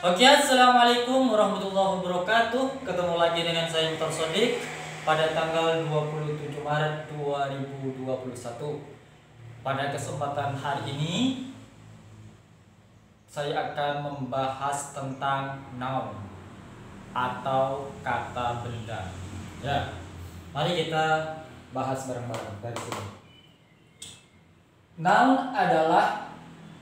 Oke, assalamualaikum warahmatullahi wabarakatuh. Ketemu lagi dengan saya Mutar Sodik pada tanggal 27 Maret 2021. Pada kesempatan hari ini saya akan membahas tentang noun atau kata benda. Ya, mari kita bahas bareng-bareng dari sini. Noun adalah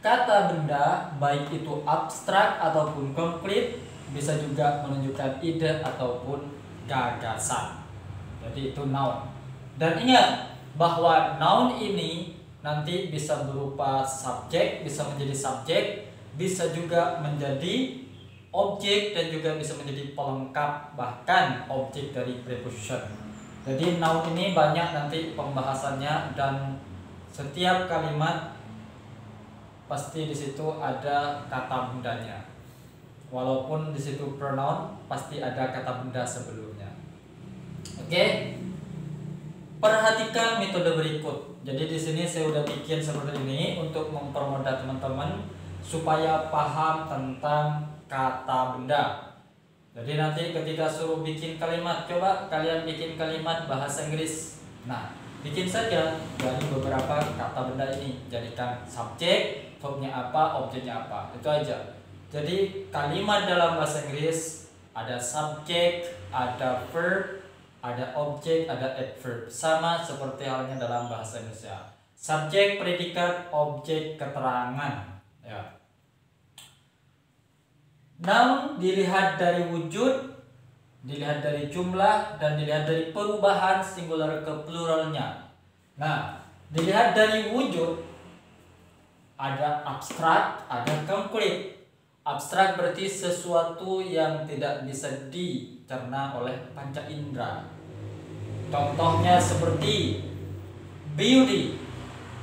kata benda, baik itu abstrak ataupun konkret, bisa juga menunjukkan ide ataupun gagasan. Jadi itu noun. Dan ingat bahwa noun ini nanti bisa berupa subjek, bisa menjadi subjek, bisa juga menjadi objek, dan juga bisa menjadi pelengkap, bahkan objek dari preposition. Jadi noun ini banyak nanti pembahasannya, dan setiap kalimat pasti di situ ada kata bendanya. Walaupun di situ pronoun, pasti ada kata benda sebelumnya. Oke. Perhatikan metode berikut. Jadi di sini saya udah bikin seperti ini untuk mempermudah teman-teman supaya paham tentang kata benda. Jadi nanti ketika suruh bikin kalimat, coba kalian bikin kalimat bahasa Inggris. Nah, bikin saja dari beberapa kata benda ini. Jadikan subjek, verbnya apa, objeknya apa, itu aja. Jadi kalimat dalam bahasa Inggris ada subjek, ada verb, ada objek, ada adverb. Sama seperti halnya dalam bahasa Indonesia. Subjek, predikat, objek, keterangan. Ya. Noun dilihat dari wujud, dilihat dari jumlah, dan dilihat dari perubahan singular ke pluralnya. Nah, dilihat dari wujud, ada abstrak, ada konkret. Abstrak berarti sesuatu yang tidak bisa dicerna oleh panca indera. Contohnya seperti beauty,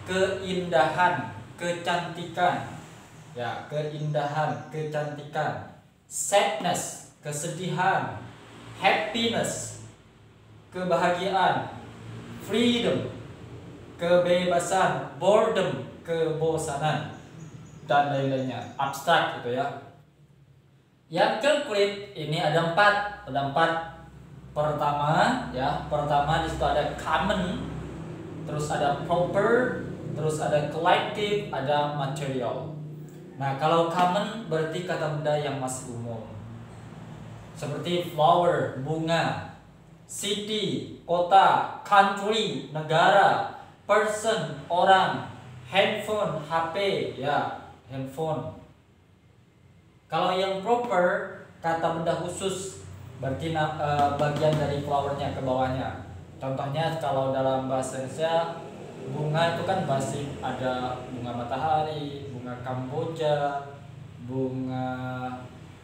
keindahan, kecantikan. Ya, keindahan, kecantikan. Sadness, kesedihan. Happiness, kebahagiaan. Freedom, kebebasan. Boredom, kebosanan, dan lain-lainnya. Abstrak gitu ya. Yang konkret ini ada empat. Pertama ya, pertama di situ ada common, terus ada proper, terus ada collective, ada material. Nah, kalau common berarti kata benda yang masih umum. Seperti flower, bunga, city, kota, country, negara, person, orang, handphone, HP, ya, handphone. Kalau yang proper, kata benda khusus, berarti bagian dari flowernya ke bawahnya. Contohnya kalau dalam bahasa Indonesia, bunga itu kan basic, ada bunga matahari, bunga kamboja, bunga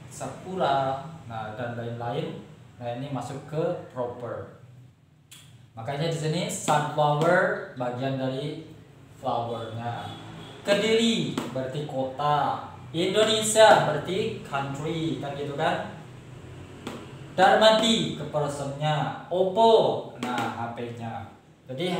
sakura, nah dan lain-lain. Nah, ini masuk ke proper. Makanya di sini sunflower bagian dari flowernya. Kediri berarti kota. Indonesia berarti country, kan gitu kan. Darmadi ke personnya. Oppo, nah HP-nya. Jadi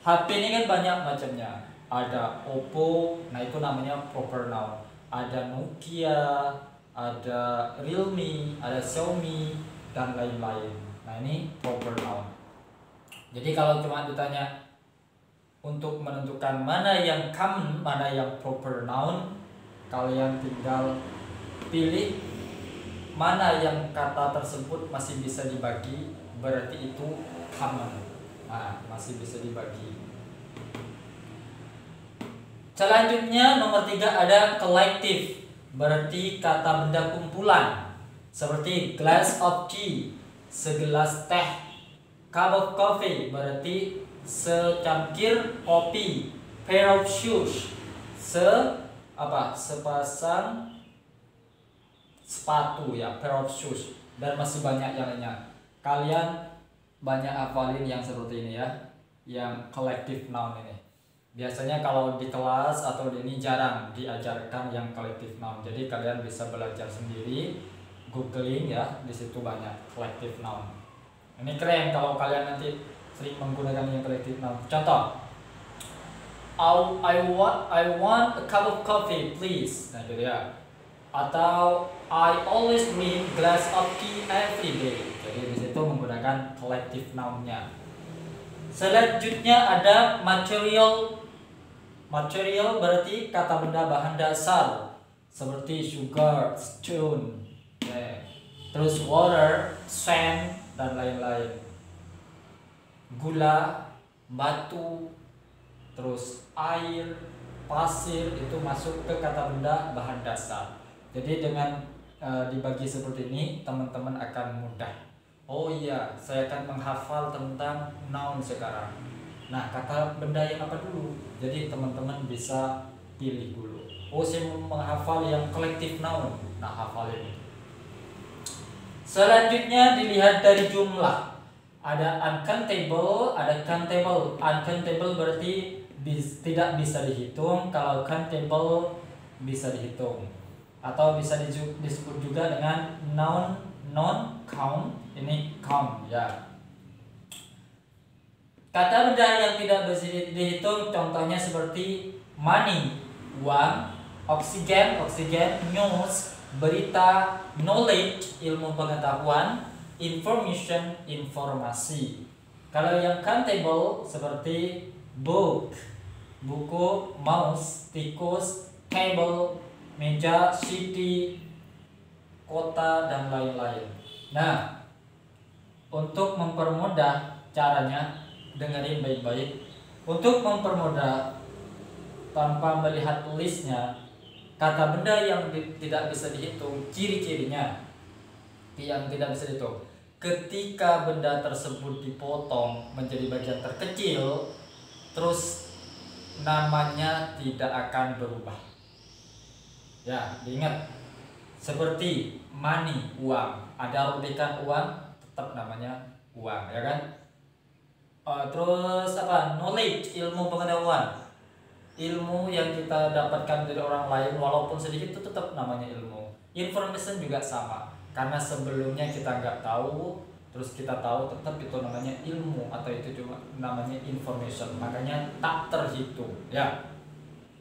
HP ini kan banyak macamnya. Ada Oppo, nah itu namanya proper noun. Ada Nokia, ada Realme, ada Xiaomi, dan lain-lain. Nah, ini proper noun. Jadi kalau cuma ditanya untuk menentukan mana yang common, mana yang proper noun, kalian tinggal pilih mana yang kata tersebut masih bisa dibagi, berarti itu common. Nah, masih bisa dibagi. Selanjutnya nomor 3 ada collective, berarti kata benda kumpulan. Seperti glass of tea, segelas teh. Cup of coffee berarti secangkir kopi. Pair of shoes, sepasang sepatu, ya, pair of shoes. Dan masih banyak yang lainnya. Kalian banyak hafalin yang seperti ini ya, yang collective noun ini. Biasanya kalau di kelas atau ini jarang diajarkan yang collective noun. Jadi kalian bisa belajar sendiri, googling ya, di situ banyak collective noun. Ini keren kalau kalian nanti sering menggunakan yang collective noun. Contoh, I want a cup of coffee, please. Nah, gitu ya. atau I always drink glass of tea every day. Jadi di situ menggunakan collective noun-nya. Selanjutnya ada material. Material berarti kata benda bahan dasar seperti sugar, stone, terus water, sand dan lain-lain. Gula, batu, terus air, pasir itu masuk ke kata benda bahan dasar. Jadi dengan dibagi seperti ini teman-teman akan mudah. Oh iya, saya akan menghafal tentang noun sekarang. Nah, kata benda yang apa dulu? Jadi teman-teman bisa pilih dulu. Oh, saya mau menghafal yang collective noun. Nah, hafal ini. Selanjutnya dilihat dari jumlah. Ada uncountable, ada countable. Uncountable berarti tidak bisa dihitung. Kalau countable bisa dihitung. Atau bisa disebut juga dengan noun non-count. Ini count ya. Kata benda yang tidak bisa dihitung contohnya seperti money, uang, oksigen, news, berita, knowledge, ilmu pengetahuan, information, informasi. Kalau yang countable seperti book, buku, mouse, tikus, table, meja, city, kota, dan lain-lain. Nah, untuk mempermudah caranya, dengerin baik-baik. Untuk mempermudah tanpa melihat listnya, kata benda yang tidak bisa dihitung, ciri-cirinya yang tidak bisa dihitung. Ketika benda tersebut dipotong menjadi bagian terkecil, terus namanya tidak akan berubah. Ya, diingat. Seperti money, uang. Ada rubikan uang, tetap namanya uang, ya kan? Terus apa? Knowledge, ilmu pengetahuan. Ilmu yang kita dapatkan dari orang lain walaupun sedikit itu tetap namanya ilmu. Information juga sama. Karena sebelumnya kita nggak tahu, terus kita tahu, tetap itu namanya ilmu atau itu cuma namanya information. Makanya tak terhitung, ya.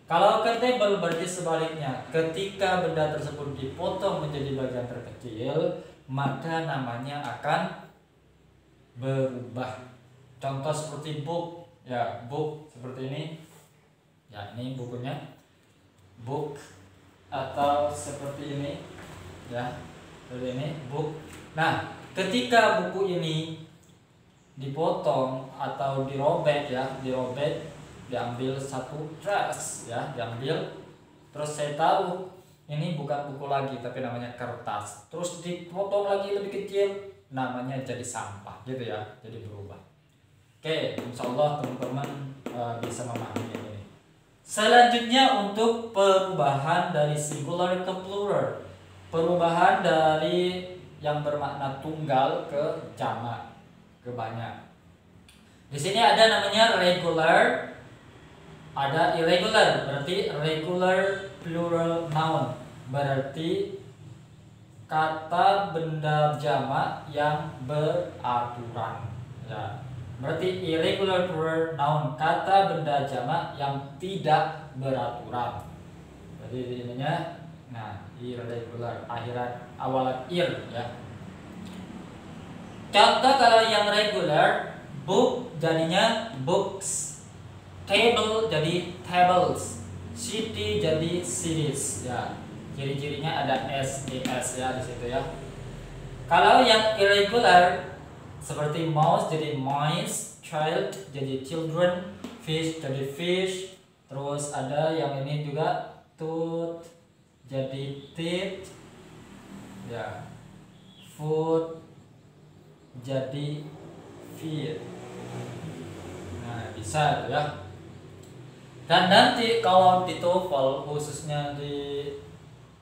Kalau countable berarti sebaliknya. Ketika benda tersebut dipotong menjadi bagian terkecil, maka namanya akan berubah. Contoh seperti book, ya, book seperti ini. Ya, ini bukunya. Book atau seperti ini. Ya, seperti ini, book. Nah, ketika buku ini dipotong atau dirobek, ya, diambil satu trash, ya, diambil. Terus saya tahu ini bukan buku lagi tapi namanya kertas. Terus dipotong lagi lebih kecil, namanya jadi sampah, gitu ya. Jadi berubah. Oke, insya Allah teman-teman bisa memahami ini. Selanjutnya untuk perubahan dari singular ke plural. Perubahan dari yang bermakna tunggal ke jamak, ke banyak. Di sini ada namanya regular, ada irregular. Berarti regular plural noun. Berarti kata benda jamak yang beraturan. Ya. Berarti irregular plural noun, kata benda jamak yang tidak beraturan. Jadi ininya, nah, irregular, akhiran awalan ir, ya. Contoh kalau yang regular, book jadinya books, table jadi tables, city jadi cities, ya. Ciri-cirinya ada s, ya di situ, ya. Kalau yang irregular seperti mouse jadi mice, child jadi children, fish jadi fish, terus ada yang ini juga tooth jadi teeth, ya, food jadi feet. Nah, bisa ya. Dan nanti kalau di TOEFL khususnya di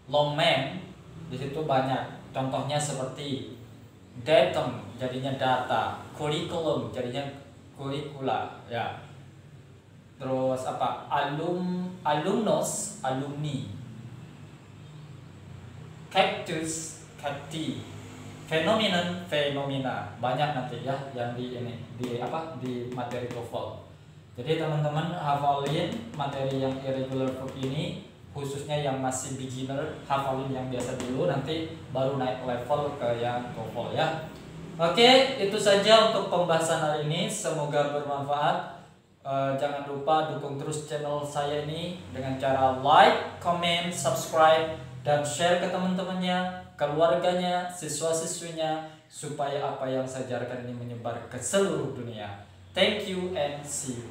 Longman, di situ banyak contohnya seperti datum jadinya data, curriculum jadinya curricula, ya. Terus apa? Alumnus, alumni. Cactus, cacti. Phenomenon, fenomena. Banyak nanti ya yang di ini, di materi TOEFL. Jadi teman-teman hafalin materi yang irregular verb ini, khususnya yang masih beginner, hafalin yang biasa dulu, nanti baru naik level ke yang TOEFL ya. Oke, itu saja untuk pembahasan hari ini, semoga bermanfaat. Jangan lupa dukung terus channel saya ini dengan cara like, comment, subscribe, dan share ke teman-temannya, keluarganya, siswa-siswinya, supaya apa yang saya ajarkan ini menyebar ke seluruh dunia. Thank you and see you.